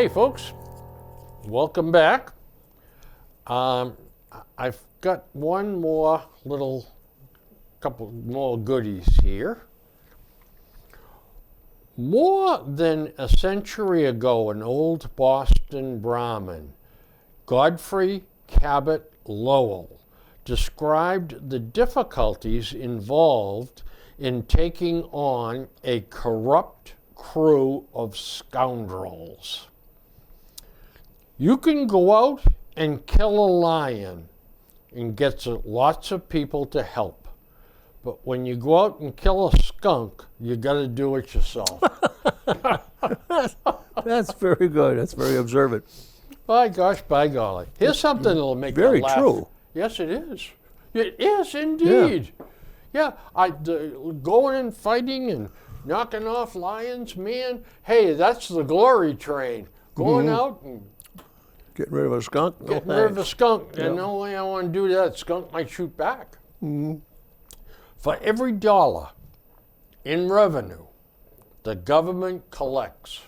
Hey folks, welcome back. I've got one more couple more goodies here. More than a century ago, an old Boston Brahmin, Godfrey Cabot Lowell, described the difficulties involved in taking on a corrupt crew of scoundrels. You can go out and kill a lion and get lots of people to help. But when you go out and kill a skunk, you got to do it yourself. That's very good. That's very observant. By gosh, by golly. Here's something that'll make you Very laugh. true. Yes, it is. It is indeed. Yeah, going and fighting and knocking off lions, man. Hey, that's the glory train. Going out and Getting rid of a skunk? No getting rid of a thanks. skunk. Yeah. And the only way I want to do that, skunk might shoot back. For every dollar in revenue the government collects,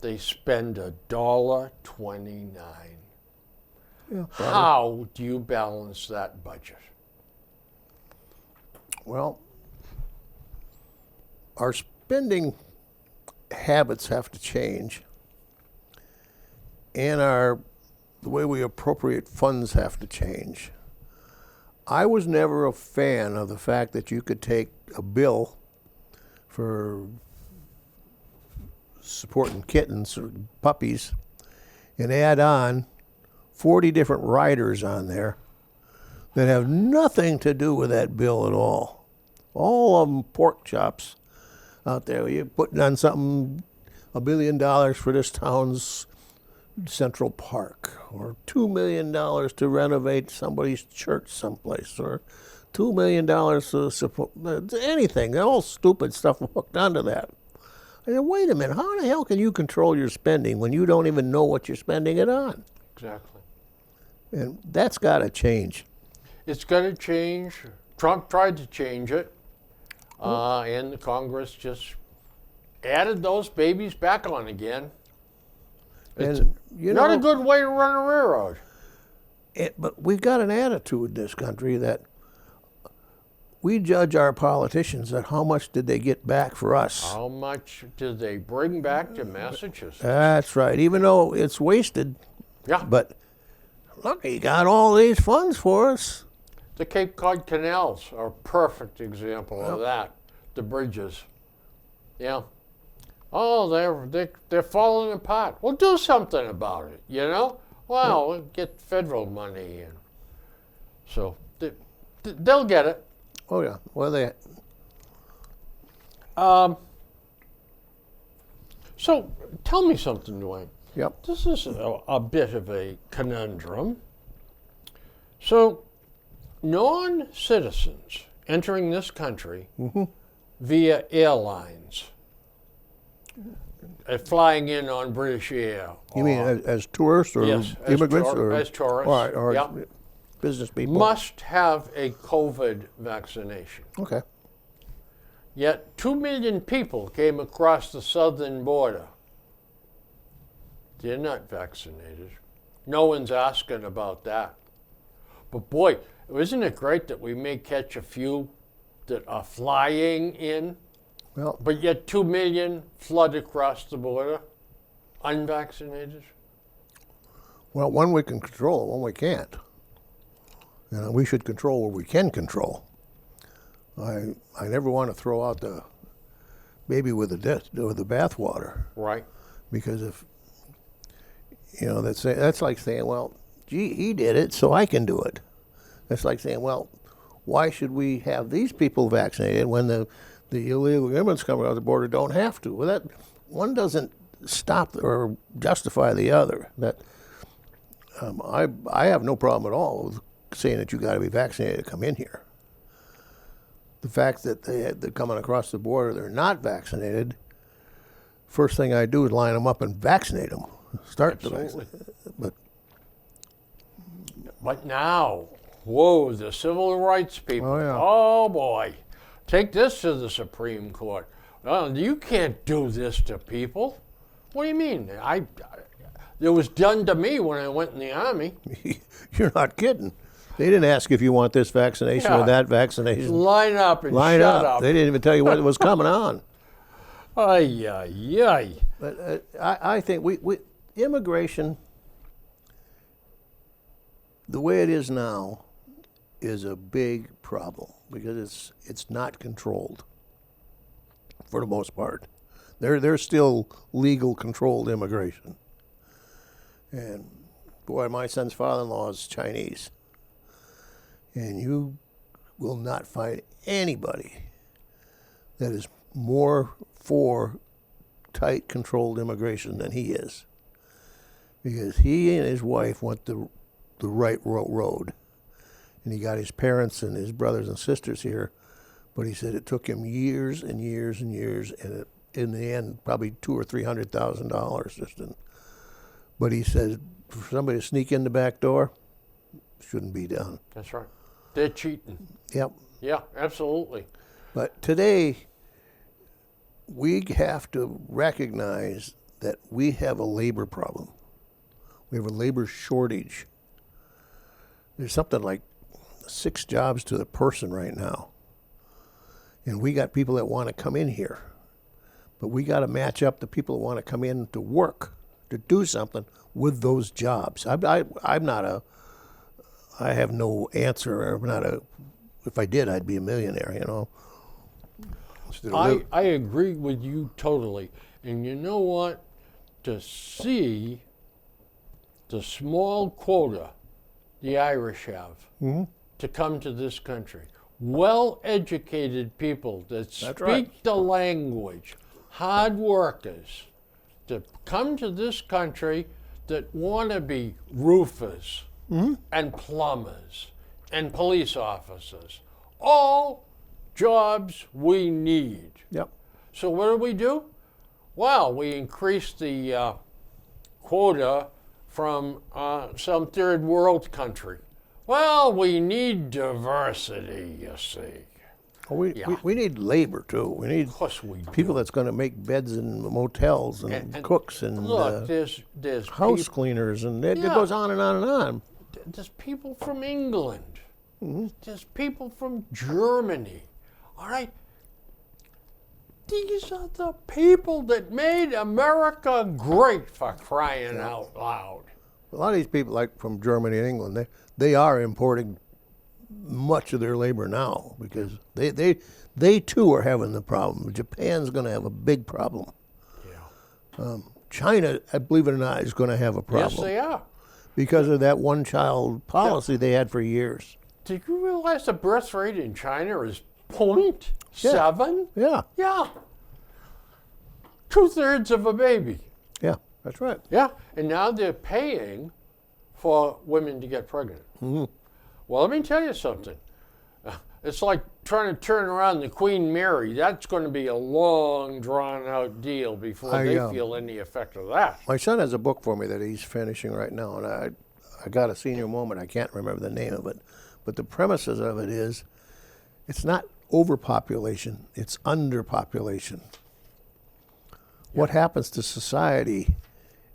they spend $1.29. Yeah. How do you balance that budget? Well, our spending habits have to change, and the way we appropriate funds have to change. I was never a fan of the fact that you could take a bill for supporting kittens or puppies and add on 40 different riders on there that have nothing to do with that bill at all. All of them pork chops out there. You're putting on something, $1 billion for this town's Central Park, or $2 million to renovate somebody's church someplace, or $2 million to support anything. All stupid stuff hooked onto that. I said, wait a minute, how the hell can you control your spending when you don't even know what you're spending it on? Exactly. And that's got to change. It's going to change. Trump tried to change it, and the Congress just added those babies back on again. It's And you not know, a good way to run a railroad. But we've got an attitude in this country that we judge our politicians at how much did they get back for us. How much did they bring back to Massachusetts? That's right, even though it's wasted. Yeah. But look, he got all these funds for us. The Cape Cod canals are a perfect example of that. The bridges. Yeah. Oh, they're falling apart. Well, do something about it, you know? Well, we'll get federal money. And so they'll get it. Oh yeah, well So tell me something, Dwayne. yep. This is a bit of a conundrum. So, non-citizens entering this country via airlines, flying in on British Air. You mean as tourists or Yes, immigrants as tourists. or Yeah. business people? Must have a COVID vaccination. Okay. Yet 2 million people came across the southern border. They're not vaccinated. No one's asking about that. But boy, isn't it great that we may catch a few that are flying in, Well, but yet 2 million flood across the border, unvaccinated? one we can control, one we can't. We should control what we can control. I never want to throw out the baby with the bathwater, Right. because if that's like saying, well, gee, he did it, so I can do it. That's like saying, well, why should we have these people vaccinated when the illegal immigrants coming across the border don't have to? Well, that one doesn't stop or justify the other. That I have no problem at all with saying that you got to be vaccinated to come in here. The fact that they're coming across the border, they're not vaccinated. First thing I do is line them up and vaccinate them. Start the Absolutely. But But now, whoa, the civil rights people. Oh, yeah. Oh, boy. Take this to the Supreme Court. Well, you can't do this to people. What do you mean? It was done to me when I went in the Army. You're not kidding. They didn't ask if you want this vaccination Yeah. or that vaccination. Line up and Line shut up. up. They didn't even tell you what was coming on. Ay, ay, ay. But I think we immigration, the way it is now, is a big problem because it's not controlled for the most part. There's still legal controlled immigration. And boy, my son's father-in-law is Chinese. And you will not find anybody that is more for tight controlled immigration than he is. Because he and his wife went the right road. And he got his parents and his brothers and sisters here. But he said it took him years and years and years, and in the end, probably $200,000 or $300,000 just in. But he said, for somebody to sneak in the back door, shouldn't be done. That's right. They're cheating. Yep. Yeah, absolutely. But today, we have to recognize that we have a labor problem. We have a labor shortage. There's something like 6 jobs to the person right now. And we got people that want to come in here. But we got to match up the people that want to come in to work, to do something with those jobs. I'm not a, I have no answer. I'm not a, if I did, I'd be a millionaire, you know. I agree with you totally. And you know what? To see the small quota the Irish have to come to this country, well-educated people that speak right. the language, hard workers, to come to this country that want to be roofers and plumbers and police officers, all jobs we need. Yep. So what do? Well, we increased the quota from some third world country. Well, we need diversity, you see. Well, we need labor too. We need Of course we people do. that's going to make beds in motels and cooks and Look, there's house cleaners, and it Yeah. goes on and on and on. There's people from England. There's people from Germany. All right? These are the people that made America great, for crying out loud. A lot of these people, like from Germany and England, they are importing much of their labor now because they too are having the problem. Japan's going to have a big problem. Yeah. China, I believe it or not, is going to have a problem Yes, they are. because of that one-child policy they had for years. Did you realize the birth rate in China is 0.7? Yeah, Yeah. 2/3 of a baby. yeah, that's right. Yeah. And now they're paying for women to get pregnant. Well, let me tell you something. It's like trying to turn around the Queen Mary. That's going to be a long, drawn-out deal before they feel any effect of that. My son has a book for me that he's finishing right now, and I got a senior moment. I can't remember the name of it, but the premises of it is, it's not overpopulation; it's underpopulation. What happens to society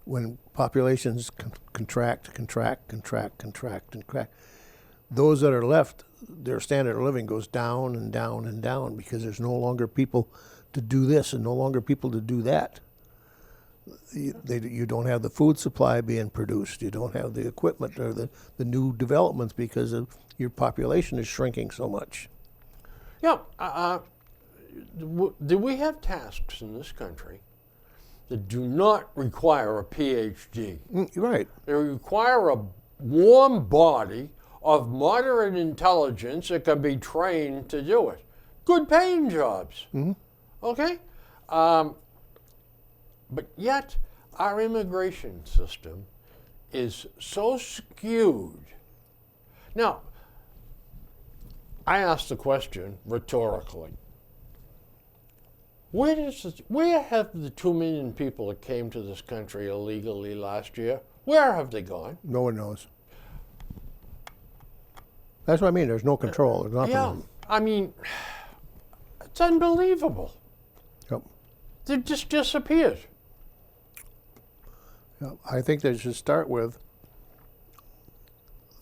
when populations contract? Those that are left, their standard of living goes down and down and down because there's no longer people to do this and no longer people to do that. You don't have the food supply being produced. You don't have the equipment or the new developments because of your population is shrinking so much. Yeah. Do we have tasks in this country that do not require a PhD? Right. They require a warm body of moderate intelligence that can be trained to do it. Good paying jobs. Okay? But yet, our immigration system is so skewed. Now, I asked the question rhetorically. Where have the 2 million people that came to this country illegally last year, where have they gone? No one knows. That's what I mean. There's no control. There's nothing. Yeah, I mean, it's unbelievable. Yep. They just disappeared. I think they should start with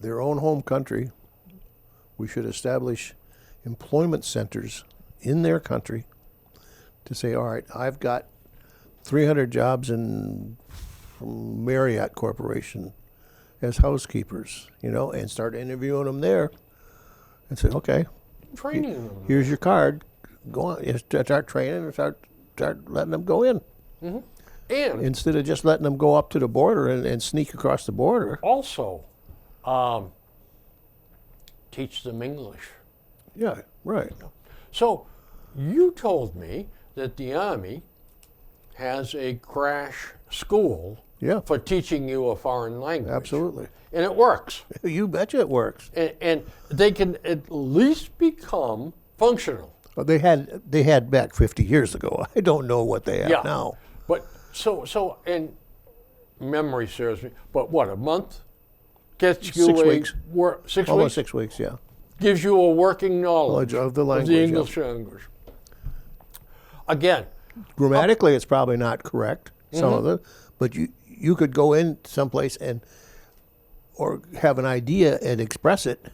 their own home country. We should establish employment centers in their country to say, all right, I've got 300 jobs from Marriott Corporation as housekeepers, and start interviewing them there and say, okay, Training them. here's your card. Go on, you start training and start letting them go in. And Instead of just letting them go up to the border and sneak across the border. also, teach them English. Yeah, right. So, you told me that the Army has a crash school Yeah, for teaching you a foreign language. absolutely. And it works. You betcha it works. And they can at least become functional. Well, they had back 50 years ago. I don't know what they have Yeah. now. But so and memory serves me. But what, a month gets you 6 a weeks. Six Almost weeks 6 weeks, yeah. gives you a working knowledge Knowledge of the of language, the yeah. English language. Again, Grammatically, it's probably not correct, some of it, but you could go in someplace or have an idea and express it.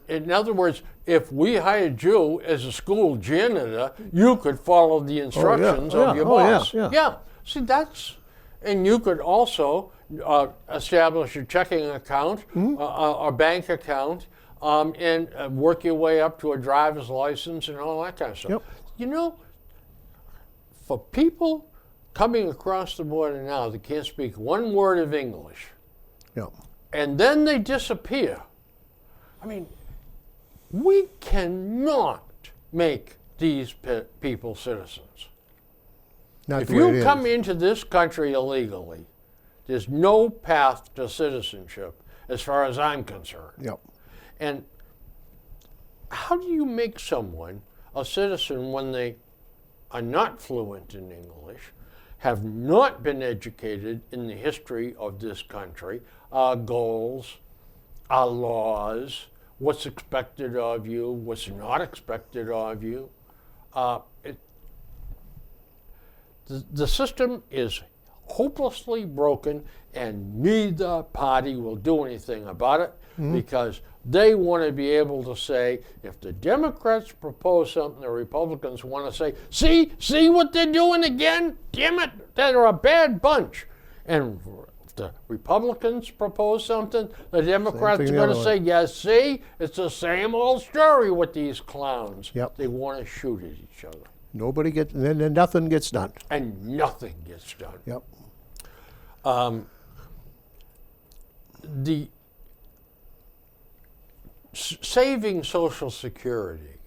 in other words, if we hired you as a school janitor, you could follow the instructions of your boss. yeah. See, that's, and you could also establish a checking account, a bank account, and work your way up to a driver's license and all that kind of stuff. Yep. For people coming across the border now that can't speak one word of English, Yeah. and then they disappear. I mean, we cannot make these people citizens. Not If the way it you is. come into this country illegally, there's no path to citizenship as far as I'm concerned. Yep. And how do you make someone a citizen when they are not fluent in English, have not been educated in the history of this country, our goals, our laws, what's expected of you, what's not expected of you? The system is hopelessly broken, and neither party will do anything about it because they want to be able to say, if the Democrats propose something, the Republicans want to say, see what they're doing again? Damn it, they're a bad bunch. And if the Republicans propose something, the Democrats thing are the going other to say, yes, see, it's the same old story with these clowns. Yep. They want to shoot at each other. Nobody gets, then nothing gets done. And nothing gets done. Yep. The saving Social Security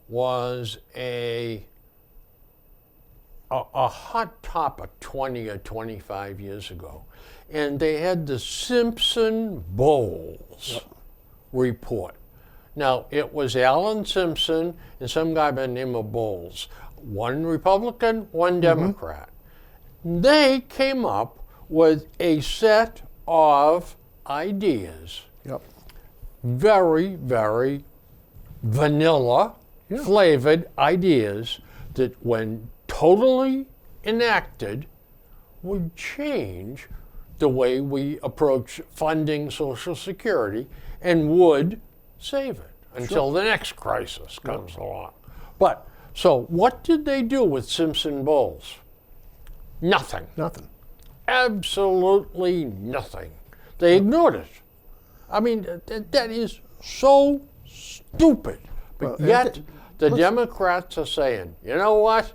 was a hot topic 20 or 25 years ago. And they had the Simpson-Bowles report. Now, it was Alan Simpson and some guy by the name of Bowles. One Republican, one Democrat. They came up with a set of ideas, Yep. very, very vanilla flavored ideas that when totally enacted would change the way we approach funding Social Security and would save it until the next crisis comes along. But, so what did they do with Simpson-Bowles? Nothing. Nothing. Absolutely nothing. They ignored it. I mean, that is so stupid. But Well, yet, the Democrats are saying, you know what?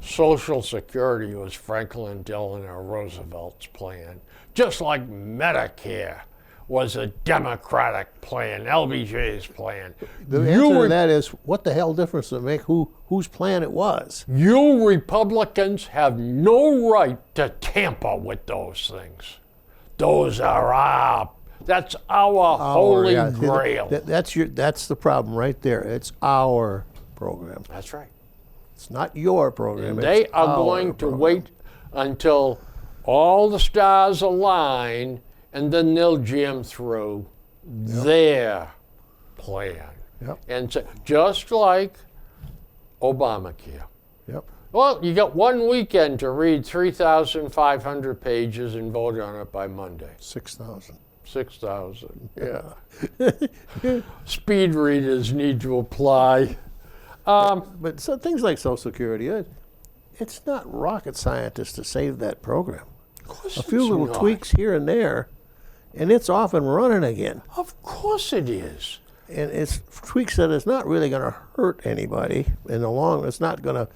Social Security was Franklin Delano Roosevelt's plan, just like Medicare was a Democratic plan, LBJ's plan. The answer to that is, what the hell difference does it make whose plan it was? You Republicans have no right to tamper with those things. Those are that's our holy yeah. grail. That's the problem right there. It's our program. That's right. It's not your program. They it's are our going to program. wait until all the stars align, and then they'll jam through their plan. Yep. And so, just like Obamacare, Yep. Well, you got 1 weekend to read 3,500 pages and vote on it by Monday. 6,000. 6,000, yeah. Speed readers need to apply. But so things like Social Security, it's not rocket scientists to save that program. Of course A few it's little not. tweaks here and there, and it's off and running again. Of course it is. And it's tweaks that it's not really going to hurt anybody in the long. It's not going to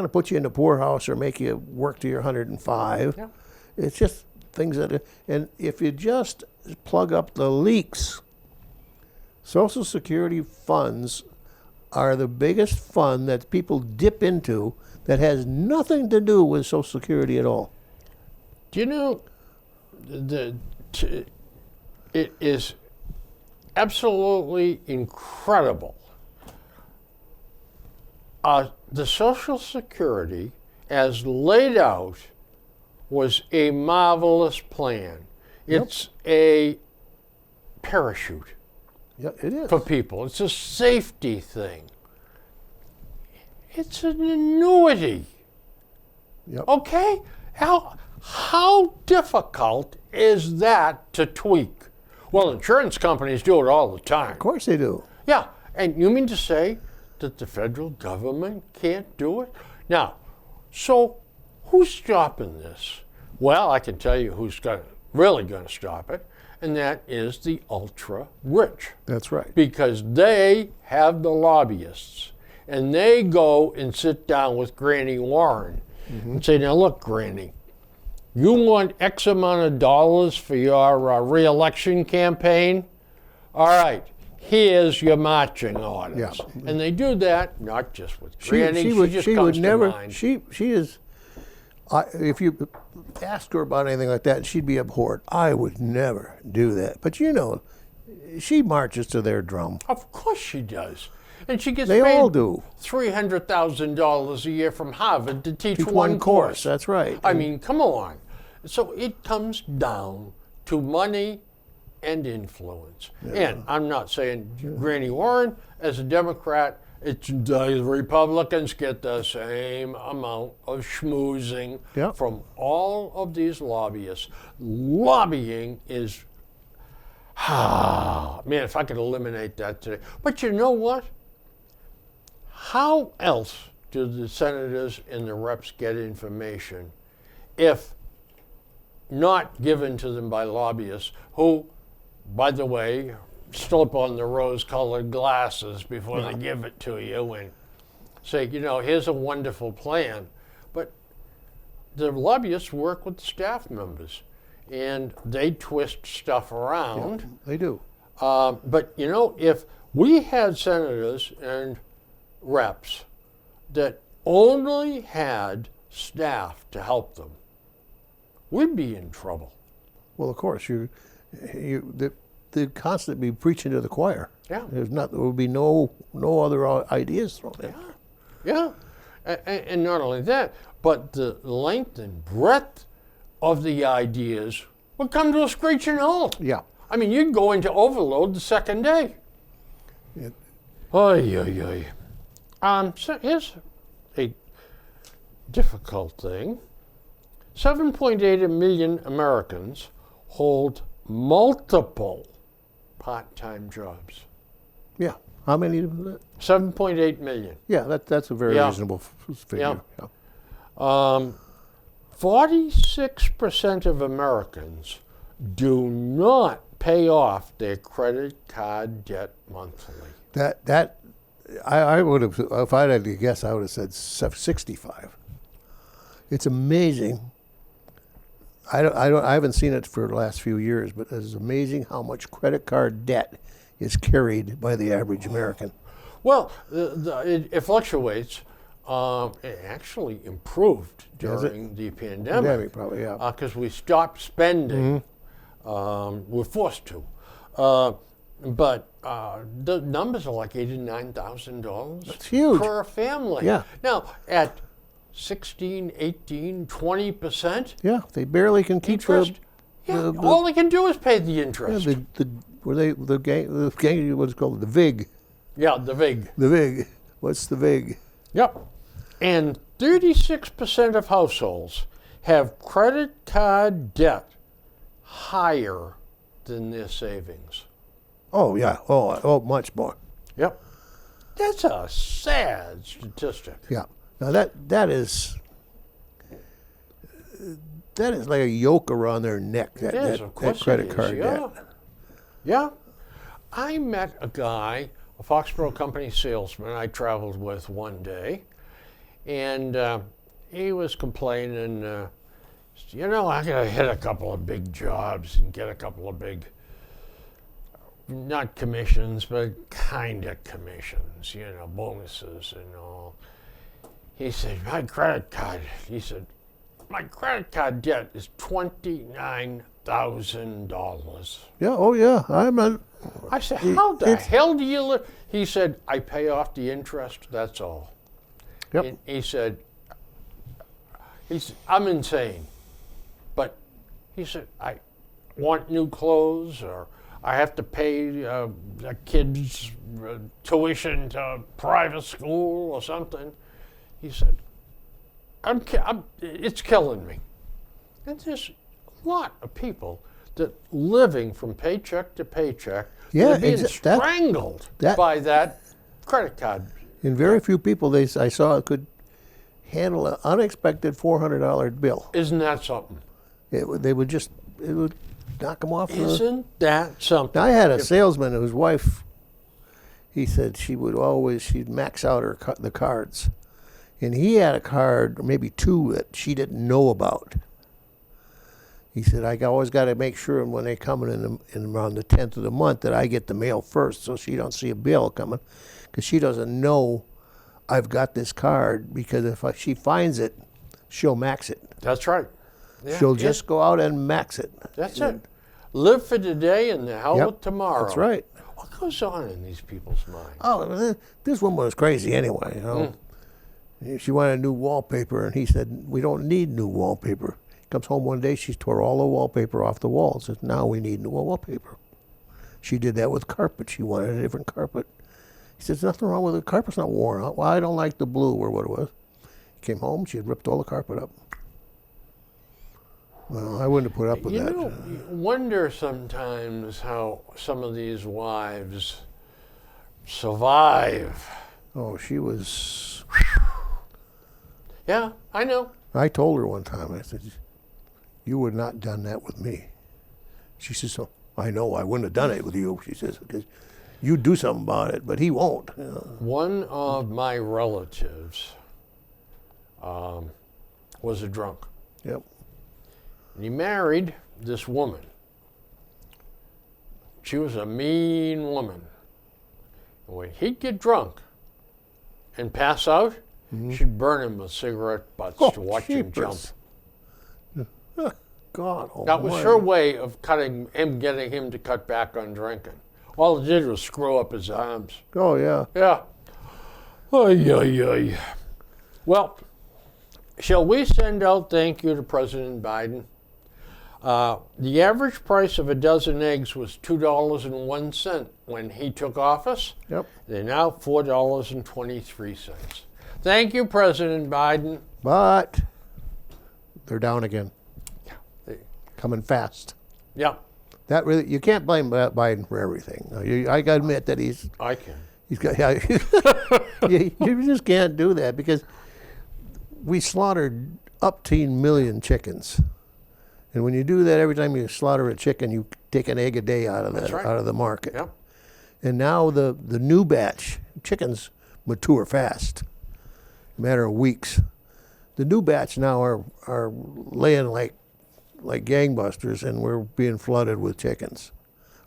put you in the poorhouse or make you work till you're 105. Yeah. It's just things that, and if you just plug up the leaks, Social Security funds are the biggest fund that people dip into that has nothing to do with Social Security at all. Do you know, it is absolutely incredible. The Social Security, as laid out, was a marvelous plan. It's a parachute Yeah, it is. for people. It's a safety thing. It's an annuity. Yep. Okay? How difficult is that to tweak? Well, insurance companies do it all the time. Of course they do. Yeah, and you mean to say that the federal government can't do it? Now, so who's stopping this? Well, I can tell you who's really going to stop it, and that is the ultra rich. That's right. Because they have the lobbyists, and they go and sit down with Granny Warren and say, now look, Granny, you want X amount of dollars for your re-election campaign? All right, here's your marching orders. Yeah. And they do that not just with Granny. She just she comes would to never. mind. She is. If you asked her about anything like that, she'd be abhorred. I would never do that. But you know, she marches to their drum. Of course she does. And she gets They paid all do. $300,000 a year from Harvard to teach Teach one course. That's right. I mean, come on. So it comes down to money and influence. And I'm not saying Granny Warren, as a Democrat, the Republicans get the same amount of schmoozing Yep. from all of these lobbyists. Lobbying is, man, if I could eliminate that today. But you know what? How else do the senators and the reps get information if not given to them by lobbyists who, by the way, slip on the rose-colored glasses before they give it to you and say, you know, here's a wonderful plan. But the lobbyists work with the staff members, and they twist stuff around. They do. But, you know, if we had senators and reps that only had staff to help them, we'd be in trouble. Well, of course, they'd constantly be preaching to the choir. Yeah. There would be no other ideas thrown in. Yeah. And not only that, but the length and breadth of the ideas would come to a screeching halt. Yeah. I mean, you'd go into overload the second day. It- Oy, oy, oy. So here's a difficult thing. 7.8 million Americans hold multiple part-time jobs. Yeah. How many? Is that? 7.8 million. Yeah, that's a very Yeah. reasonable figure. Yeah. Yeah. 46% of Americans do not pay off their credit card debt monthly. I would have, if I had to guess, I would have said 65. It's amazing. I haven't seen it for the last few years, but it's amazing how much credit card debt is carried by the average American. Well, it fluctuates. It actually improved Has it? during the Pandemic, pandemic probably, yeah. because we stopped spending. We're forced to. But the numbers are like $89,000 That's huge. per family. Yeah. Now, at 16, 18, 20% Yeah, they barely can keep interest, the all they can do is pay the interest. the gang what's it called the VIG. Yeah, the VIG. The VIG. What's the VIG? Yep. And 36% of households have credit card debt higher than their savings. Oh yeah. Oh, much more. Yep. That's a sad statistic. Yeah. Now that is like a yoke around their neck. That, It is, that, of course that credit it is, card yeah. debt. Yeah. I met a guy, a Foxborough Company salesman I traveled with one day, and he was complaining, I gotta hit a couple of big jobs and get a couple of big, not commissions, but kind of commissions, bonuses and all. He said, my credit card debt is $29,000. Yeah. Oh yeah. I'm not. I said, how the hell do you live? He said, I pay off the interest, that's all. Yep. And he said, I'm insane. But he said, I want new clothes, or I have to pay a kid's tuition to private school or something. He said, it's killing me. And there's a lot of people that living from paycheck to paycheck, Yeah, they're being strangled by that credit card. And very few people I saw could handle an unexpected $400 bill. Isn't that something? It would knock them off. Isn't that something? Now, I had a salesman whose wife, he said she'd max out the cards. And he had a card, or maybe two, that she didn't know about. He said, I always got to make sure when they come in around the 10th of the month that I get the mail first so she don't see a bill coming, because she doesn't know I've got this card, because if she finds it, she'll max it. That's right. Yeah, She'll just go out and max it. That's it. Live for today and the hell with tomorrow. That's right. What goes on in these people's minds? Oh, this woman was crazy anyway, She wanted new wallpaper, and he said, we don't need new wallpaper. Comes home one day, she tore all the wallpaper off the wall. Says, now we need new wallpaper. She did that with carpet. She wanted a different carpet. He says, nothing wrong with it. The carpet's not worn out. Well, I don't like the blue, or what it was. Came home, she had ripped all the carpet up. Well, I wouldn't have put up with that. You wonder sometimes how some of these wives survive. Oh, she was... Yeah, I know. I told her one time, I said, you would not done that with me. She says, oh, I know, I wouldn't have done it with you, she says, because you do something about it, but he won't. One of my relatives was a drunk. Yep. And he married this woman. She was a mean woman. And when he'd get drunk and pass out, she'd burn him with cigarette butts to watch him jump. God, that was her way of getting him to cut back on drinking. All it did was screw up his arms. Oh, yeah. Yeah. Ay, ay, ay. Well, shall we send out thank you to President Biden? The average price of a dozen eggs was $2.01 when he took office. Yep. They're now $4.23. Thank you, President Biden. But they're down again. Yeah. Coming fast. Yeah. That really, you can't blame Biden for everything. I got to admit that I can. He's got. You just can't do that, because we slaughtered up to 1 million chickens, and when you do that every time you slaughter a chicken, you take an egg a day out of the market. Yeah. And now the new batch chickens mature fast, a matter of weeks. The new batch now are laying like gangbusters, and we're being flooded with chickens,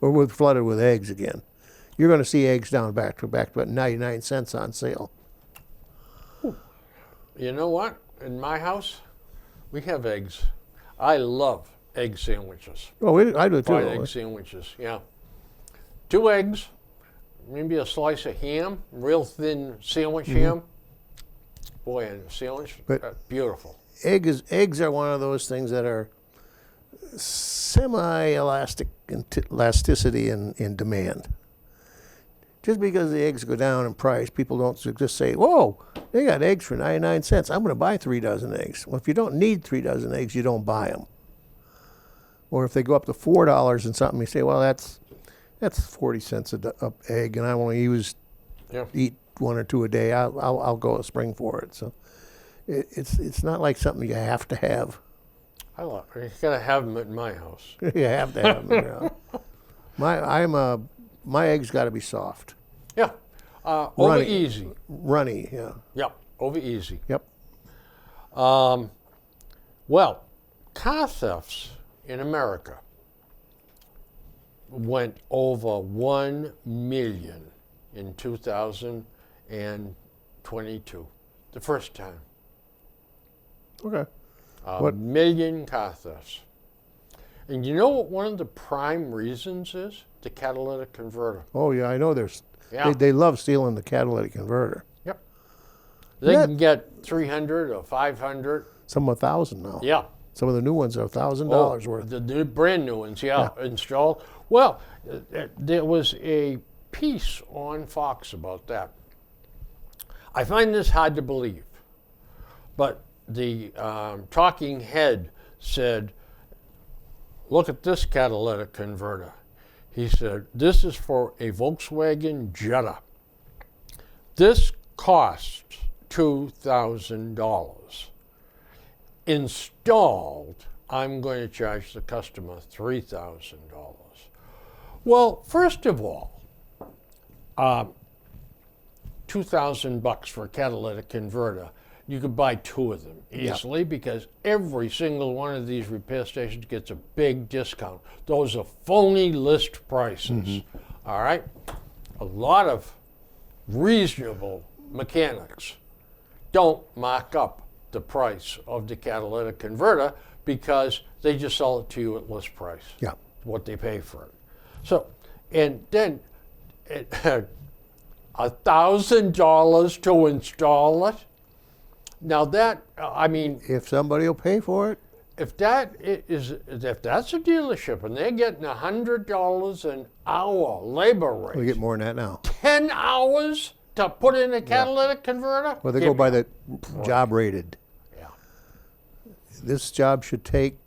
or we're flooded with eggs again. You're going to see eggs down back to about 99 cents on sale. You know what? In my house, we have eggs. I love egg sandwiches. Oh, I do too. Fried egg sandwiches, yeah. 2 eggs, maybe a slice of ham, real thin sandwich ham. Boy, and a sandwich, beautiful. Eggs are one of those things that are semi-elastic elasticity in demand. Just because the eggs go down in price, people don't just say, whoa, They got eggs for 99 cents. I'm going to buy 3 dozen eggs. Well, if you don't need 3 dozen eggs, you don't buy them. Or if they go up to $4 and something, you say, well, that's 40 cents a egg, and I only eat 1 or 2 a day. I'll go a spring for it. So it's not like something you have to have. You gotta have them at my house. You have to have them. My eggs got to be soft, Yeah, over Runny. easy. runny. Yeah. Yep, over easy. Yep. Well, car thefts in America went over 1 million in 2022. The first time. Okay. A What- million car thefts. And you know what one of the prime reasons is? The catalytic converter. Oh yeah, I know. Yeah. They love stealing the catalytic converter. Yep. They That- can get 300 or 500. Some 1,000 now. Yeah. Some of the new ones are $1,000 worth. The new, brand new ones, installed. Well, there was a piece on Fox about that. I find this hard to believe, but the talking head said, look at this catalytic converter. He said, this is for a Volkswagen Jetta. This costs $2,000. Installed, I'm going to charge the customer $3,000. Well, first of all, $2,000 for a catalytic converter. You could buy 2 of them easily because every single one of these repair stations gets a big discount. Those are phony list prices. All right? A lot of reasonable mechanics don't mark up the price of the catalytic converter because they just sell it to you at list price. Yeah. What they pay for it. So, and then $1,000 to install it. Now that, I mean, If somebody will pay for it, if that's a dealership and they're getting $100 an hour labor rate, we get more than that now. 10 hours to put in a catalytic converter? Well, they Give go by me- the job rated. Yeah. This job should take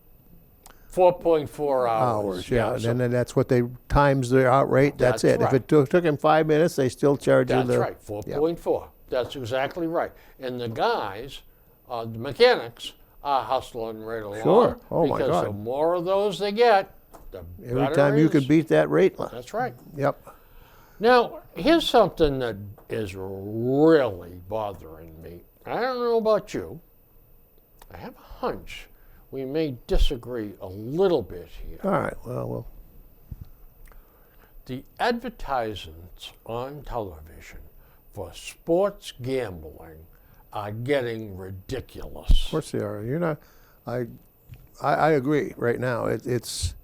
4.4 hours. hours. Yeah, so and then that's what they times their out rate. That's That's it. right. If it took him 5 minutes, they still charge you that's the. right, 4.4. That's exactly right. And the guys, the mechanics, are hustling right along. Sure. Oh, my because God. the more of those they get, the Every better time it you is. can beat that rate line. That's right. Yep. Now, here's something that is really bothering me. I don't know about you. I have a hunch we may disagree a little bit here. All right. Well. The advertisements on television for sports gambling are getting ridiculous. Of course they are. You're not. I agree. Right now, it's.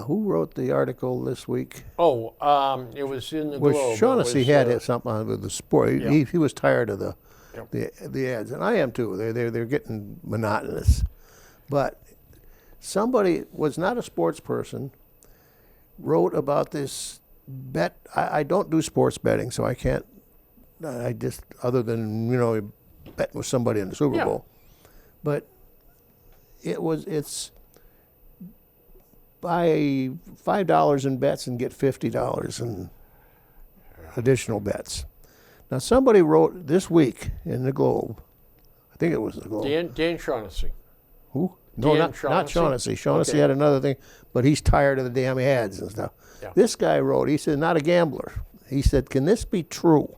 Who wrote the article this week? Oh, it was in the Well, Globe. Shaughnessy had something on with the sport. Yeah. He was tired of the Yep. the ads, and I am too. They're getting monotonous. But somebody was not a sports person, wrote about this bet. I don't do sports betting, so I can't. I just other than bet with somebody in the Super Yeah. Bowl, but it's buy $5 in bets and get $50 in additional bets. Now somebody wrote this week in the Globe. I think it was the Globe. Dan Shaughnessy. Who? No, Dan not Shaughnessy? Shaughnessy. Shaughnessy Okay. had another thing, but he's tired of the damn ads and stuff. Yeah. This guy wrote, he said, not a gambler. He said, can this be true?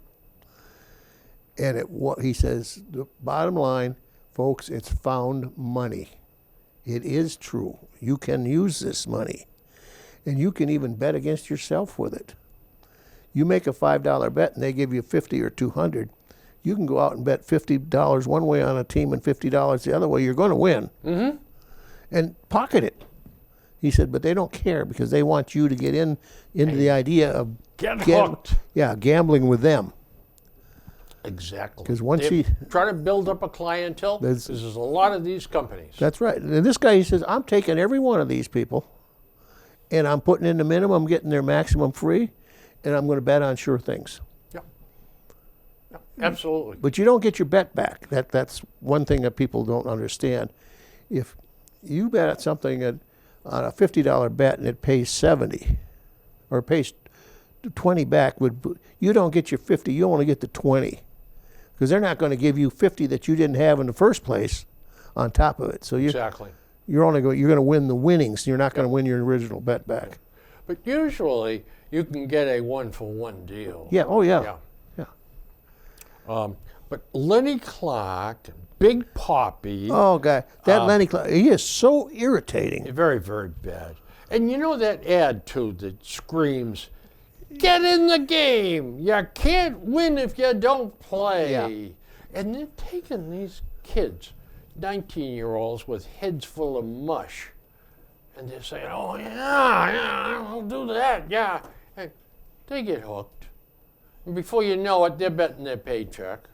And he says, the bottom line, folks, it's found money. It is true. You can use this money. And you can even bet against yourself with it. You make a $5 bet and they give you 50 or 200. You can go out and bet $50 one way on a team and $50 the other way. You're going to win. Mm-hmm. And pocket it. He said, but they don't care because they want you to get into the idea of Get hooked. Gambling with them. Exactly. 'Cause once They're he- trying to build up a clientele, There's- there's a lot of these companies. That's right. And this guy, he says, I'm taking every one of these people and I'm putting in the minimum, getting their maximum free, and I'm going to bet on sure things. Yep. Absolutely. But you don't get your bet back. That's one thing that people don't understand. If you bet something on a $50 bet and it pays 70, or pays 20 back, you don't get your 50. You only get the 20, because they're not going to give you 50 that you didn't have in the first place on top of it. So Exactly. you're going to win the winnings. You're not going to win your original bet back. But usually you can get a 1-for-1 deal. Yeah. Oh yeah. Yeah. Yeah. But Lenny Clark, Big Poppy, Oh God, that Lenny Clark, he is so irritating. very, very bad. And you know that ad too that screams, "Get in the game. You can't win if you don't play." Yeah. And they're taking these kids, 19-year-olds with heads full of mush, and they're saying, "Oh yeah, I'll do that, yeah." And they get hooked. And before you know it, they're betting their paycheck.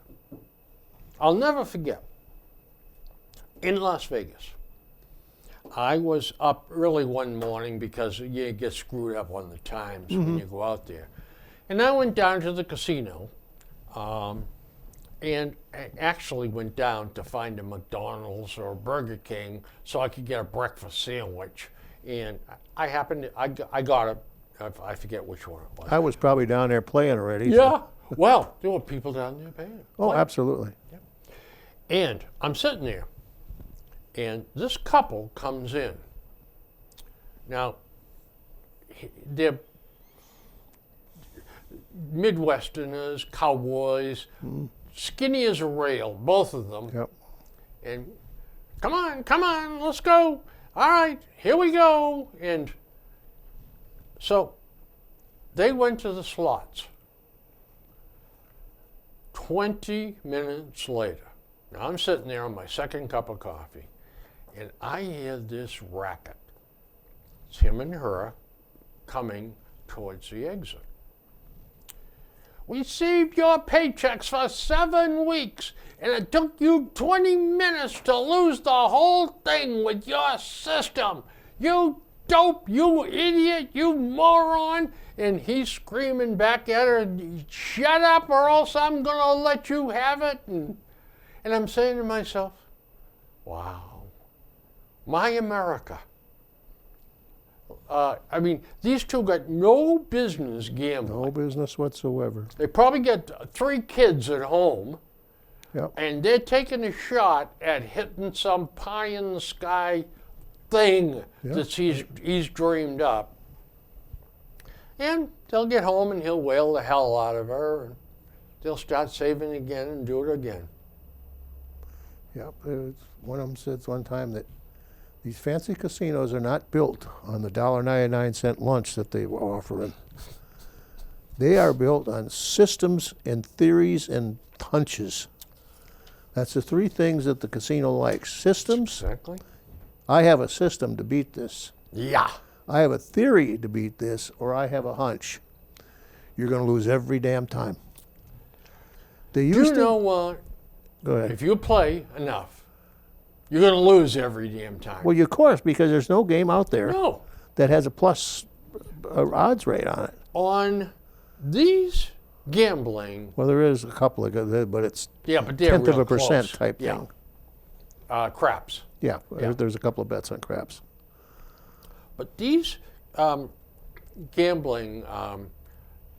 I'll never forget, in Las Vegas, I was up early one morning because you get screwed up on the times when you go out there. And I went down to the casino, and I actually went down to find a McDonald's or a Burger King so I could get a breakfast sandwich. And I got it. I forget which one it was. I was probably down there playing already. so- Yeah. Well, there were people down there paying. Oh, absolutely. And I'm sitting there, and this couple comes in. Now, they're Midwesterners, cowboys, skinny as a rail, both of them. Yep. And come on, let's go. All right, here we go. And so they went to the slots. 20 minutes later, now I'm sitting there on my second cup of coffee, and I hear this racket. It's him and her coming towards the exit. "We saved your paychecks for 7 weeks, and it took you 20 minutes to lose the whole thing with your system. You dope, you idiot, you moron." And he's screaming back at her, "Shut up or else I'm going to let you have it." And I'm saying to myself, wow, my America. I mean, these two got no business gambling. No business whatsoever. They probably get 3 kids at home, Yep. and they're taking a shot at hitting some pie in the sky thing that he's dreamed up. And they'll get home and he'll whale the hell out of her, and they'll start saving again and do it again. Yep. One of them said one time that these fancy casinos are not built on the $1.99 lunch that they were offering. They are built on systems and theories and hunches. That's the 3 things that the casino likes. Systems. Exactly. I have a system to beat this. Yeah. I have a theory to beat this, or I have a hunch. You're going to lose every damn time. They Do used you to. know what? Go ahead. If you play enough, you're going to lose every damn time. Well, of course, because there's no game out there No. that has a plus odds rate on it. On these gambling, Well, there is a couple of good, but it's yeah, but they're tenth of real a percent close. type Yeah. thing. Craps. Yeah, Yeah. there's a couple of bets on craps. But these gambling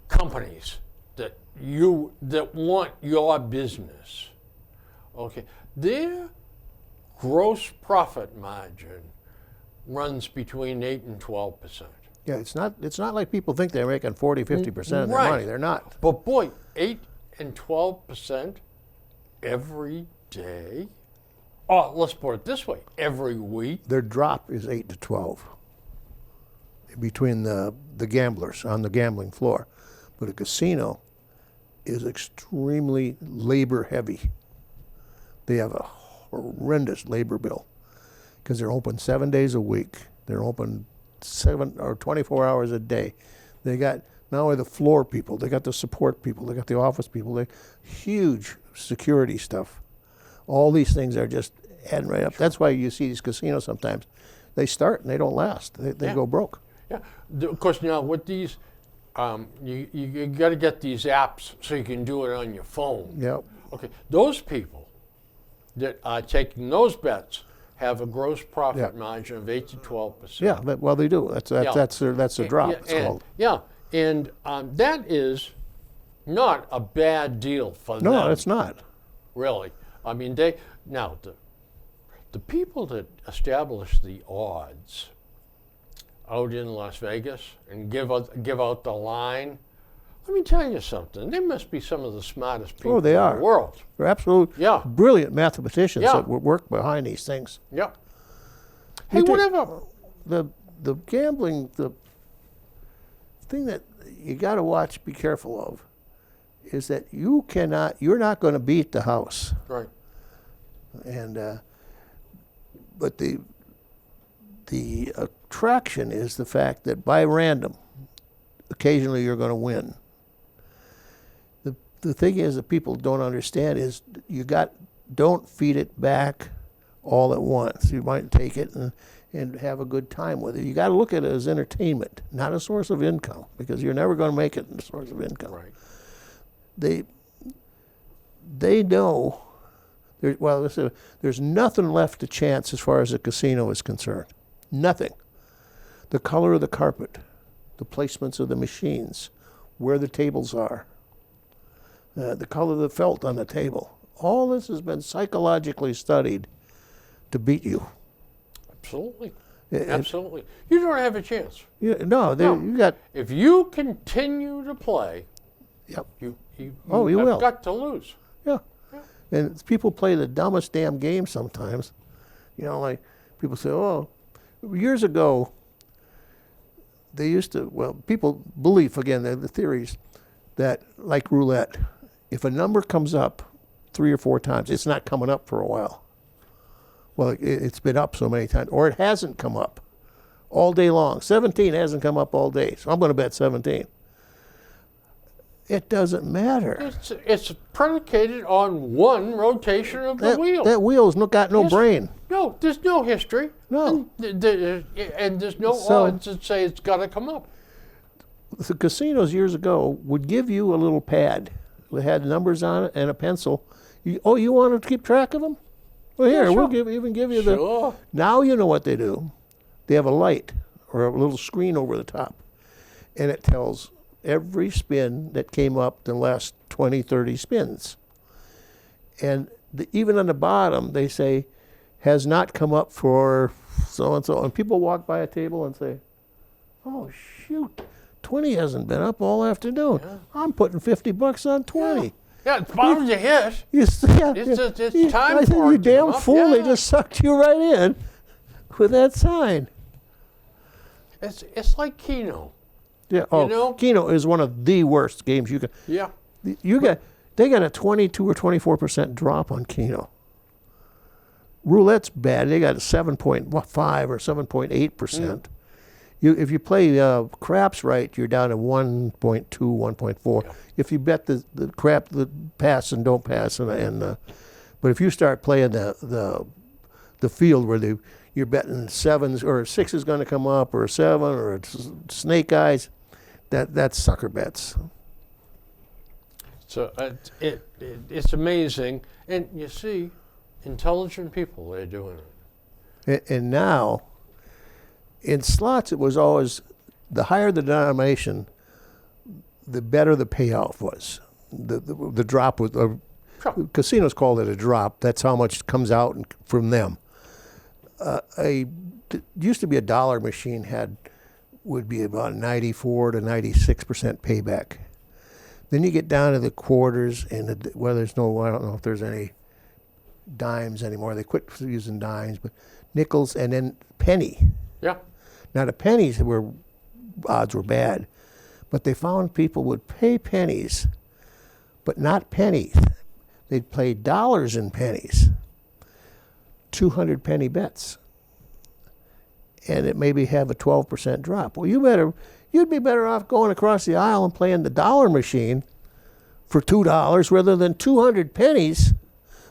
companies that want your business, okay, their gross profit margin runs between 8 and 12%. Yeah, it's not like people think they're making 40, 50% of their Right. money. They're not. But boy, 8 and 12% every day. Oh, let's put it this way: every week. Their drop is 8 to 12 between the gamblers on the gambling floor. But a casino is extremely labor heavy. They have a horrendous labor bill because they're open 7 days a week. They're open 7 or 24 hours a day. They got not only the floor people, they got the support people, they got the office people, they huge security stuff. All these things are just adding right up. That's why you see these casinos sometimes. They start and they don't last. They Yeah. go broke. Yeah, of course. Now with these you got to get these apps so you can do it on your phone. Yep. Okay, those people that are taking those bets have a gross profit Yeah. margin of 8 to 12%. Yeah, well, they do. That's Yeah. that's their drop. Yeah, It's called. Yeah, and that is not a bad deal for them. No, it's not. Really. I mean, the people that establish the odds out in Las Vegas and give out the line, let me tell you something. They must be some of the smartest people they in are. the world. They're absolute Yeah. brilliant mathematicians Yeah. that work behind these things. Yeah. Hey, You take- whatever. The gambling, the thing that you got to watch, be careful of, is that you're not going to beat the house. Right. And but the attraction is the fact that by random, occasionally you're going to win. The thing is that people don't understand is don't feed it back all at once. You might take it and have a good time with it. You got to look at it as entertainment, not a source of income, because you're never going to make it a source of income. Right. They know. There's nothing left to chance as far as the casino is concerned. Nothing. The color of the carpet, the placements of the machines, where the tables are, the color of the felt on the table. All this has been psychologically studied to beat you. Absolutely. It- Absolutely. You don't have a chance. No. No. You got. If you continue to play, Yep. you You have will. got to lose. Yeah. And people play the dumbest damn game sometimes. Like people say, oh, years ago, they used to, people believe, again, the theories, that like roulette, if a number comes up 3 or 4 times, it's not coming up for a while. Well, it's been up so many times, or it hasn't come up all day long. 17 hasn't come up all day, so I'm going to bet 17. It doesn't matter. It's predicated on one rotation of the wheel. That wheel's got no Yes. brain. No, there's no history. No. And there's no So- odds that say it's got to come up. The casinos years ago would give you a little pad that had numbers on it and a pencil. You want to keep track of them? Well, here, Yeah, we'll sure. even give you the. Sure. Now you know what they do. They have a light or a little screen over the top, and it tells every spin that came up the last 20, 30 spins. And even on the bottom, they say, has not come up for so-and-so. And people walk by a table and say, oh, shoot, 20 hasn't been up all afternoon. Yeah. I'm putting $50 on 20. Yeah, it's bound to hit. It's time I said, for you it to damn come up. fool, they Yeah. just sucked you right in with that sign. It's like Keno. Yeah. Oh, know? Keno is one of the worst games you can. Yeah. They got a 22 or 24% drop on Keno. Roulette's bad. They got a 7.5 or 7.8%. If you play craps right, you're down to 1.2, 1.4. Yeah. If you bet the crap, the pass and don't pass, but if you start playing the field where you're betting 7s or 6 is going to come up or a 7 or it's snake eyes, that's sucker bets. So it's amazing. And you see, intelligent people, they're doing it. And now, in slots, it was always the higher the denomination, the better the payout was. The drop was. Sure. Casinos call it a drop. That's how much comes out from them. It used to be a dollar machine would be about 94 to 96% payback. Then you get down to the quarters, and I don't know if there's any dimes anymore. They quit using dimes, but nickels and then penny. Yeah. Now the pennies odds were bad, but they found people would pay pennies, but not pennies. They'd play dollars and pennies, 200 penny bets, and it maybe have a 12% drop. Well, you'd be better off going across the aisle and playing the dollar machine for $2 rather than 200 pennies.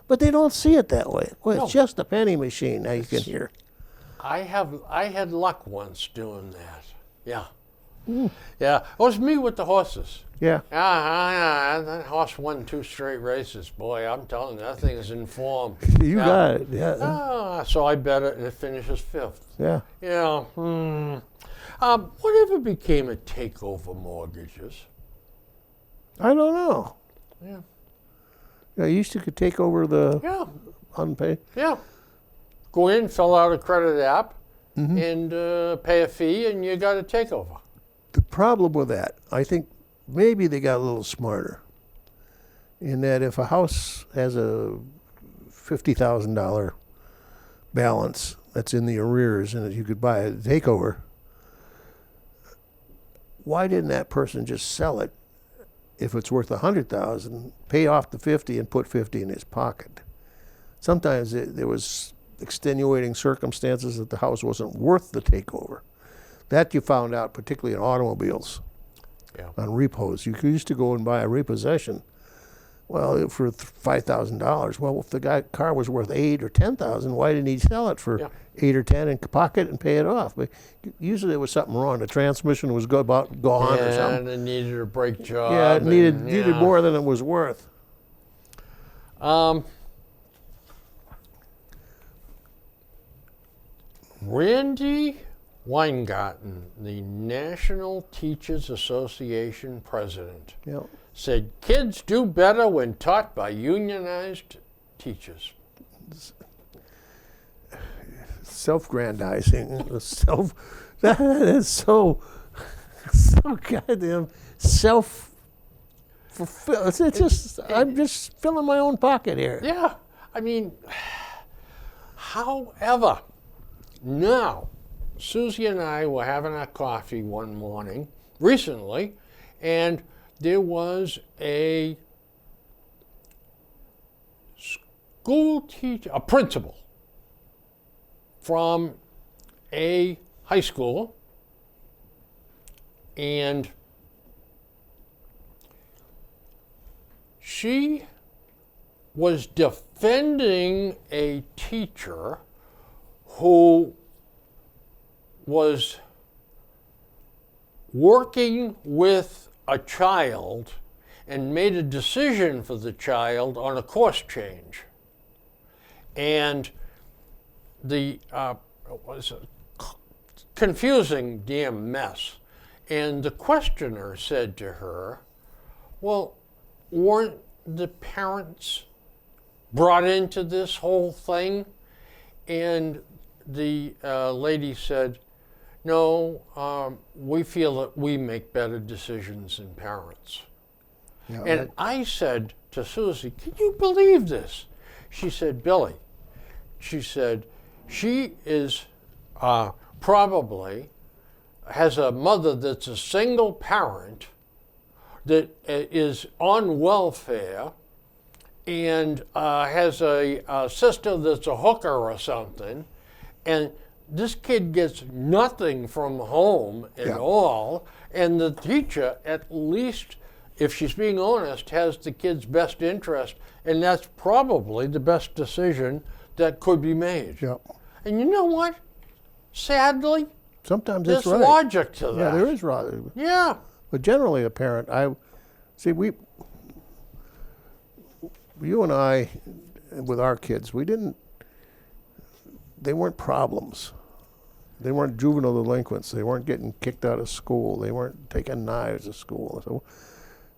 But they don't see it that way. Well, No. it's just a penny machine. Now you can hear. I had luck once doing that. Yeah. Yeah, it was me with the horses. Yeah. That horse won 2 straight races. Boy, I'm telling you, that thing is in form. You Yeah. got it. Yeah. So I bet it, and it finishes 5th. Yeah. Whatever became of takeover mortgages? I don't know. Yeah. Yeah, you used to could take over the Yeah. unpaid. Yeah. Go in, fill out a credit app, and pay a fee, and you got a takeover. The problem with that, I think maybe they got a little smarter. In that if a house has a $50,000 balance that's in the arrears and that you could buy a takeover, why didn't that person just sell it if it's worth $100,000, pay off the 50 and put 50 in his pocket? Sometimes there was extenuating circumstances that the house wasn't worth the takeover. That you found out particularly in automobiles. Yeah. On repos. You used to go and buy a repossession, well, for $5,000. Well, if the car was worth $8,000 or $10,000, why didn't he sell it for $8,000 or $10,000 and pocket and pay it off? But usually there was something wrong. The transmission was about gone or something. And it needed a brake job. Yeah, it needed yeah. more than it was worth. Randy Weingarten, the National Teachers Association president, Yeah. said kids do better when taught by unionized teachers. Self-grandizing, that is so goddamn self-fulfilled. I'm just filling my own pocket here. Yeah, I mean, however, now, Susie and I were having our coffee one morning recently, and there was a school teacher, a principal from a high school, and she was defending a teacher who was working with a child and made a decision for the child on a course change. And the was a confusing damn mess. And the questioner said to her, well, weren't the parents brought into this whole thing? And the lady said, no, we feel that we make better decisions than parents. Yeah, And I said to Susie, can you believe this? She said, Billy, she said, she is probably has a mother that's a single parent that is on welfare and has a sister that's a hooker or something, and this kid gets nothing from home at all, and the teacher, at least, if she's being honest, has the kid's best interest, and that's probably the best decision that could be made. Yeah. And you know what? Sadly, Sometimes there's it's right. logic to that. Yeah, there is right. Yeah. But generally, a parent, you and I, with our kids, they weren't problems. They weren't juvenile delinquents. They weren't getting kicked out of school. They weren't taking knives to school.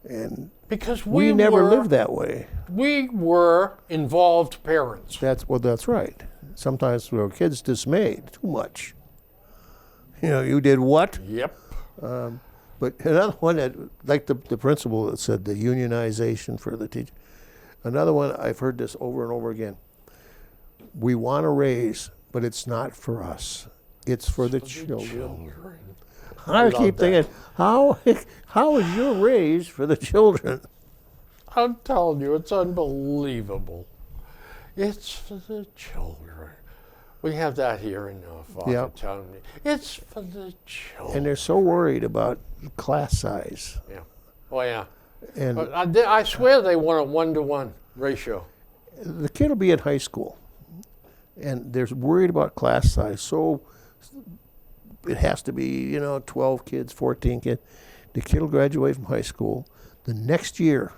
And Because we never lived that way. We were involved parents. That's right. Sometimes our kids dismayed too much. You did what? Yep. But another one that, like the principal that said the unionization for the teacher. Another one, I've heard this over and over again. We want to raise, but it's not for us. It's for the children. I keep thinking, how is your raise for the children? I'm telling you, it's unbelievable. It's for the children. We have that here in Falcon Town. It's for the children. And they're so worried about class size. Yeah. Oh, yeah. And But I swear they want a 1-to-1 ratio. the kid will be in high school, and they're worried about class size so it has to be 12 kids, 14 kids. The kid will graduate from high school. The next year,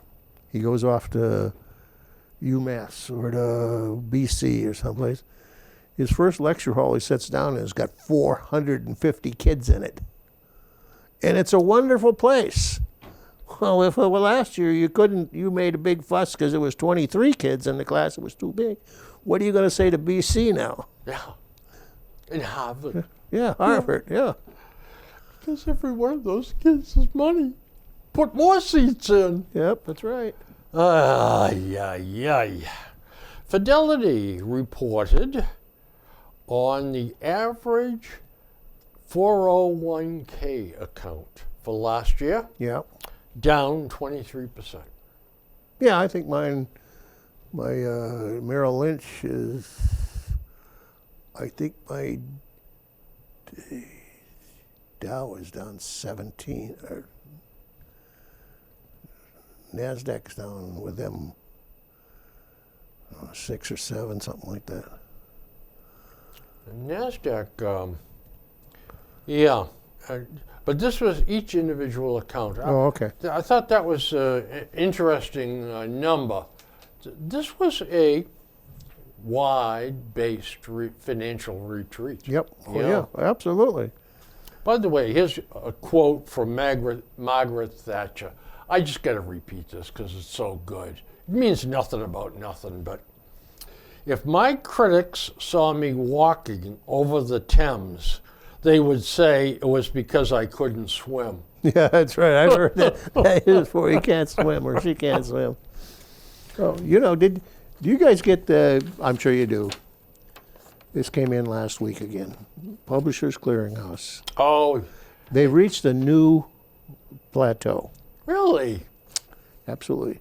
he goes off to UMass or to BC or someplace. His first lecture hall he sits down in has got 450 kids in it. And it's a wonderful place. Well, if last year you made a big fuss because it was 23 kids in the class, it was too big. What are you going to say to BC now? Yeah. And Harvard. Yeah, Harvard, yeah. Because every one of those kids is money. Put more seats in. Yep, that's right. Ay, ay, ay. Fidelity reported on the average 401k account for last year, Yeah. down 23%. Yeah, I think my Merrill Lynch is, I think my Dow is down 17, or NASDAQ's down with them 6 or 7, something like that. NASDAQ, yeah, but this was each individual account. Oh, okay. I thought that was an interesting number. This was a wide-based financial retreat. Yep. Oh, Yeah. yeah, absolutely. By the way, here's a quote from Margaret Thatcher. I just got to repeat this because it's so good. It means nothing about nothing, but if my critics saw me walking over the Thames, they would say it was because I couldn't swim. Yeah, that's right. I've heard that. That is for he can't swim or she can't swim. Oh, do you guys get the? I'm sure you do. This came in last week again. Publishers Clearinghouse. Oh, They reached a new plateau. really? Absolutely.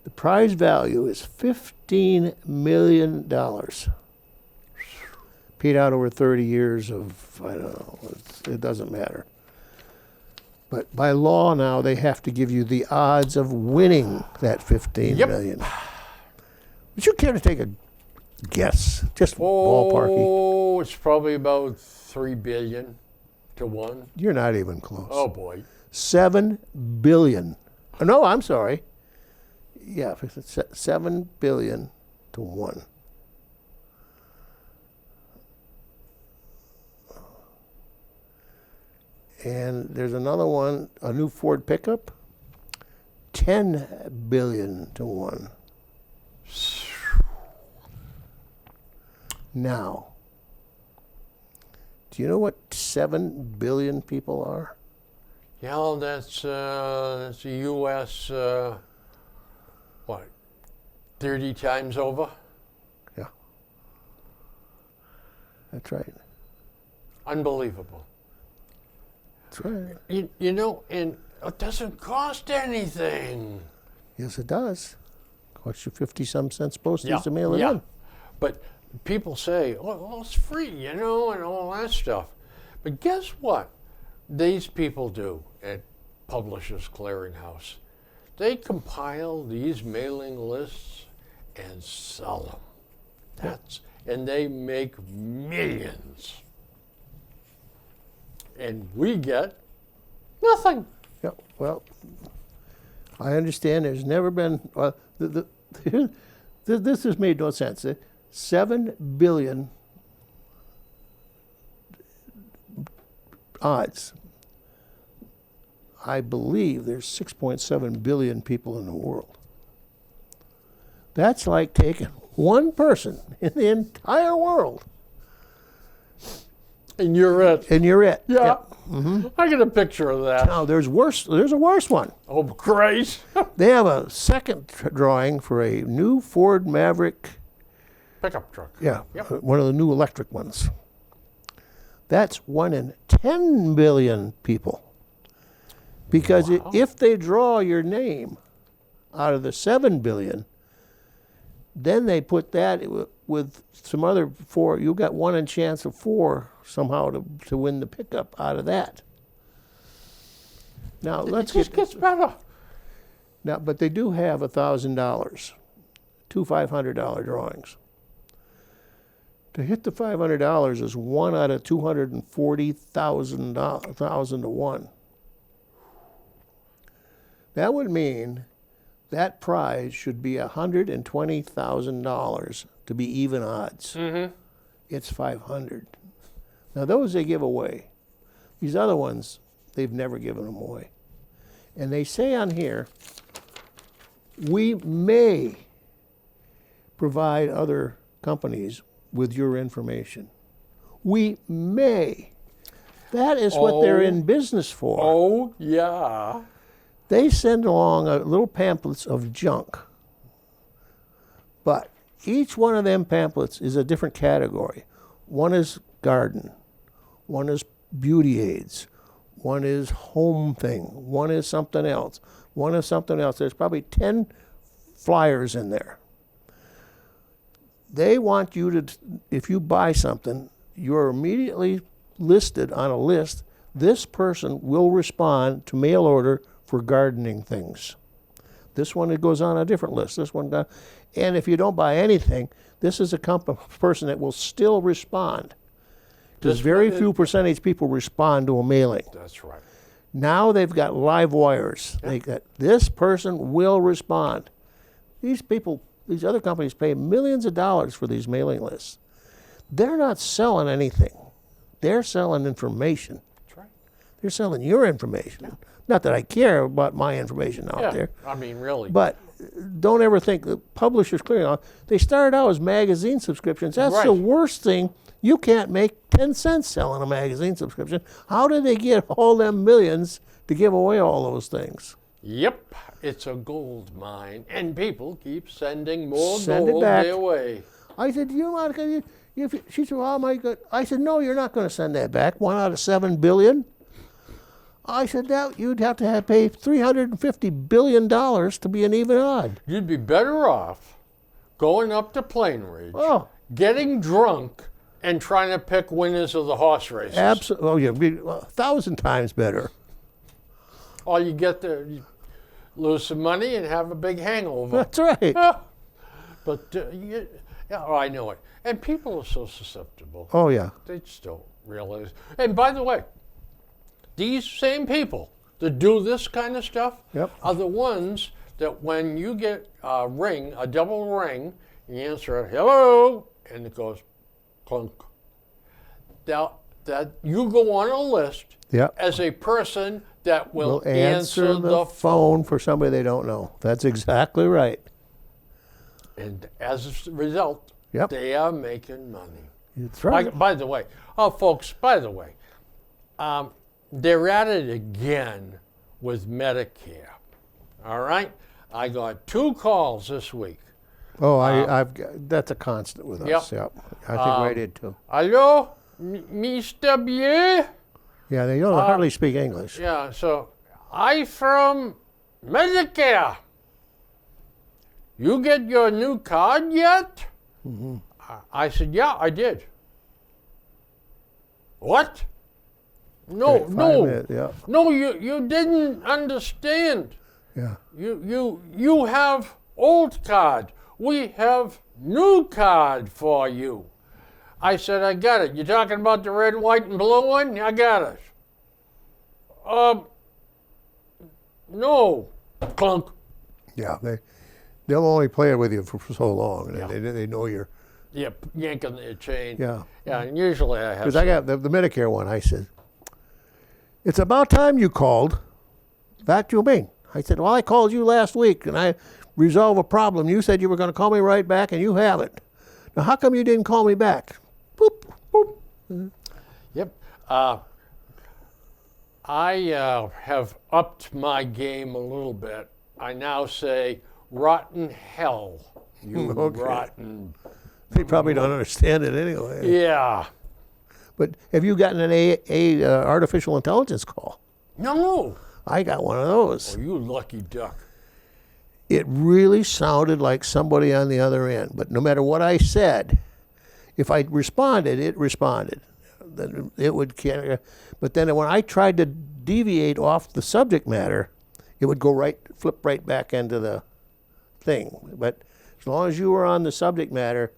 The prize value is $15 million. Paid out over 30 years of, I don't know, it doesn't matter. But by law now, they have to give you the odds of winning that $15 Yep. million. Would you care to take a guess? Just ballparky. Oh, it's probably about 3 billion to 1. You're not even close. Oh, boy. 7 billion. Oh, no, I'm sorry. Yeah, it's 7 billion to 1. And there's another one, a new Ford pickup, 10 billion to 1. Now, do you know what 7 billion people are? Yeah, that's the U.S., what, 30 times over? Yeah. That's right. Unbelievable. That's right. And it doesn't cost anything. Yes, it does. Costs you 50-some cents postage to mail it yeah. in. But people say, well, it's free, and all that stuff. But guess what these people do at Publishers Clearinghouse? They compile these mailing lists and sell them. And they make millions. And we get nothing. Yeah, well, I understand there's never been, this has made no sense. 7 billion odds. I believe there's 6.7 billion people in the world. That's like taking one person in the entire world And you're it. and you're it. Yeah. Yep. I get a picture of that. Now there's worse. There's a worse one. Oh, great. They have a second drawing for a new Ford Maverick. Pickup truck. Yeah, Yep. one of the new electric ones. That's 1 in 10 billion people. Because Wow. if they draw your name out of the 7 billion, then they put that with some other 4. You got 1 in chance of 4 somehow to win the pickup out of that. Now let's It just gets better. Now, but they do have $1,000, 2 $500 drawings. To hit the $500 is 1 out of 240,000 to 1. That would mean that prize should be $120,000 to be even odds. Mm-hmm. It's 500. Now those they give away. These other ones, they've never given them away. And they say on here, we may provide other companies with your information. We may. That is what they're in business for. Oh, yeah. They send along little pamphlets of junk. But each one of them pamphlets is a different category. One is garden. One is beauty aids. One is home thing. One is something else. One is something else. There's probably 10 flyers in there. They want you to, if you buy something, you're immediately listed on a list. This person will respond to mail order for gardening things. This one, it goes on a different list. This one, and if you don't buy anything, this is a person that will still respond. Because very few percentage people respond to a mailing. That's right. Now they've got live wires. Yeah. They got, this person will respond. These people, these other companies pay millions of dollars for these mailing lists. They're not selling anything. They're selling information. That's right. They're selling your information. Yeah. Not that I care about my information out there. I mean, really. But don't ever think the Publishers Clearinghouse, they started out as magazine subscriptions. That's Right. the worst thing. You can't make 10 cents selling a magazine subscription. How did they get all them millions to give away all those things? Yep, it's a gold mine, and people keep sending more Send it gold back. their way. I said, you know, she said, oh my God. I said, no, you're not going to send that back. 1 out of 7 billion. I said, that you'd have to pay $350 billion to be an even odd. You'd be better off going up to Plain Ridge, Oh, getting drunk, and trying to pick winners of the horse races. absolutely. Oh, yeah, be 1,000 times better. Or you get to lose some money and have a big hangover. That's right. Yeah. But, I know it. And people are so susceptible. Oh, yeah. They just don't realize. And by the way, these same people that do this kind of stuff Yep. are the ones that when you get a ring, a double ring, you answer it, hello, and it goes clunk. Now, that you go on a list Yep. as a person that will Will answer the phone for somebody they don't know. That's exactly right. And as a result, Yep. they are making money. That's right. By the way, folks, they're at it again with Medicare. All right? I got 2 calls this week. Oh, I've got, that's a constant with us. Yep. Yep. I think I did too. Hello, Mr. Bier? Yeah, they don't hardly speak English. Yeah, so I from Medicare. You get your new card yet? Mm-hmm. I said, yeah, I did. What? No, Okay, 5 no. minutes, yeah. No, you didn't understand. Yeah. You have old card. We have new card for you. I said, I got it. You talking about the red, white, and blue one? I got it. No. Clunk. Yeah. They'll only play it with you for so long. Yeah. They know you're. Yep, yanking the chain. Yeah. Yeah, and usually I have. Because I got the Medicare one. I said, it's about time you called. That you mean? I said, well, I called you last week and I resolved a problem. You said you were going to call me right back and you haven't. Now, how come you didn't call me back? Boop, boop. Yep. I have upped my game a little bit. I now say, rotten hell, you Okay. rotten. They probably don't understand it anyway. Yeah. But have you gotten an artificial intelligence call? No. I got one of those. Oh, you lucky duck. It really sounded like somebody on the other end. But no matter what I said, if I responded, it responded. Then it would carry. But then when I tried to deviate off the subject matter, it would go flip right back into the thing. But as long as you were on the subject matter,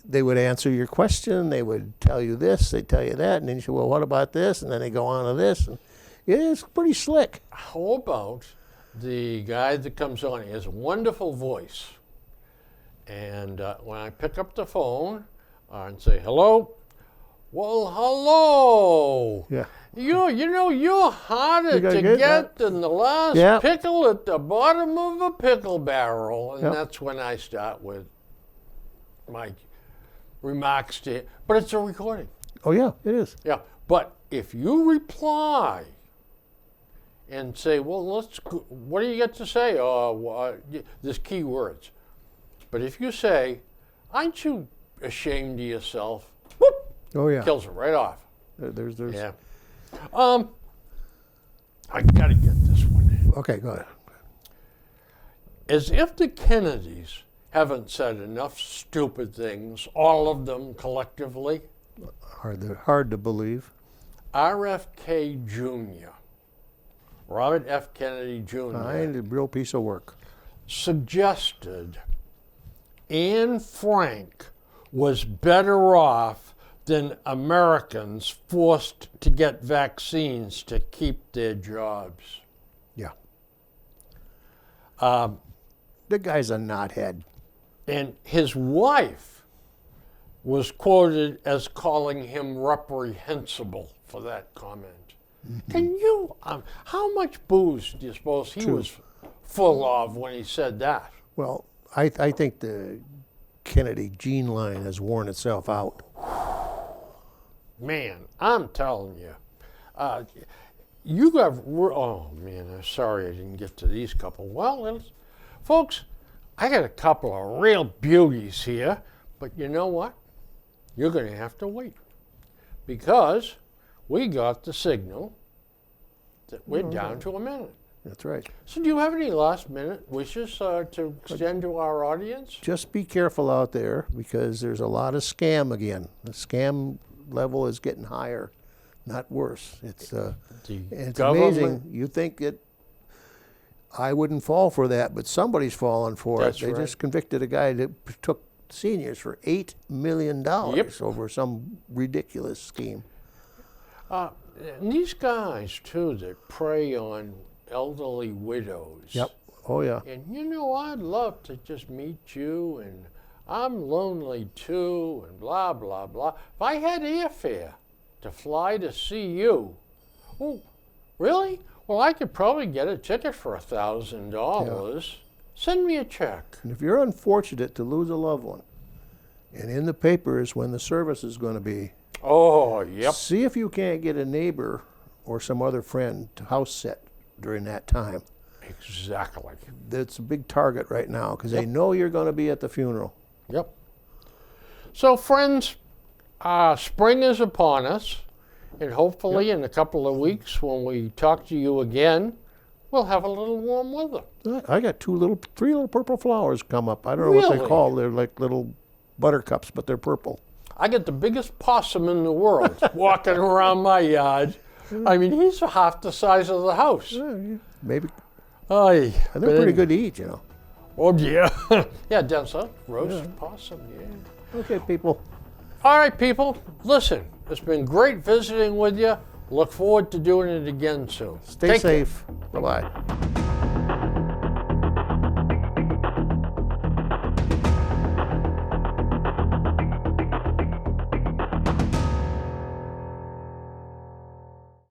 they would answer your question. They would tell you this, they tell you that, and then you say, well, what about this? And then they go on to this. And it's pretty slick. How about the guy that comes on? He has a wonderful voice. And when I pick up the phone and say, hello, well, hello. Yeah. You know, you're harder You gotta to get get that. than the last Yeah. pickle at the bottom of a pickle barrel. And Yep. that's when I start with my remarks to it. But it's a recording. Oh, yeah, it is. Yeah. But if you reply and say, well, what do you get to say? There's key words. But if you say, aren't you ashamed of yourself? Whoop, Oh, yeah. kills it right off. There's. Yeah. I gotta get this one in. Okay, go ahead. As if the Kennedys haven't said enough stupid things, all of them collectively, Hard to believe. RFK Jr., Robert F. Kennedy Jr., A real piece of work. suggested Anne Frank was better off than Americans forced to get vaccines to keep their jobs. Yeah. The guy's a knothead. And his wife was quoted as calling him reprehensible for that comment. Can you, how much booze do you suppose he was full of when he said that? Well, I think the Kennedy gene line has worn itself out. Man, I'm telling you. You got, oh man, I'm sorry I didn't get to these couple. Well, folks, I got a couple of real beauties here, but you know what? You're going to have to wait because we got the signal that we're down to a minute. That's right. So do you have any last minute wishes to extend to our audience? Just be careful out there because there's a lot of scam again. The scam level is getting higher, not worse. It's amazing. You think that I wouldn't fall for that, but somebody's falling for That's it. They right. just convicted a guy that took seniors for $8 million over some ridiculous scheme. And these guys, too, that prey on elderly widows. Yep. Oh, yeah. And you know, I'd love to just meet you, and I'm lonely too, and blah, blah, blah. If I had airfare to fly to see you, oh, really? Well, I could probably get a ticket for $1,000. Send me a check. And if you're unfortunate to lose a loved one, and in the papers when the service is going to be, Oh, yep. see if you can't get a neighbor or some other friend to house sit during that time. Exactly. That's a big target right now because they know you're going to be at the funeral. Yep. So, friends, spring is upon us, and hopefully in a couple of weeks when we talk to you again, we'll have a little warm weather. I got three little purple flowers come up. I don't know what Really? they call. They're like little buttercups, but they're purple. I get the biggest possum in the world walking around my yard. I mean, he's half the size of the house. Maybe Aye, they're pretty good to eat, you know. Oh, yeah. Yeah, down south, roast possum, yeah. Okay, people. All right, people, listen, it's been great visiting with you. Look forward to doing it again soon. Stay Take care. safe. Bye-bye.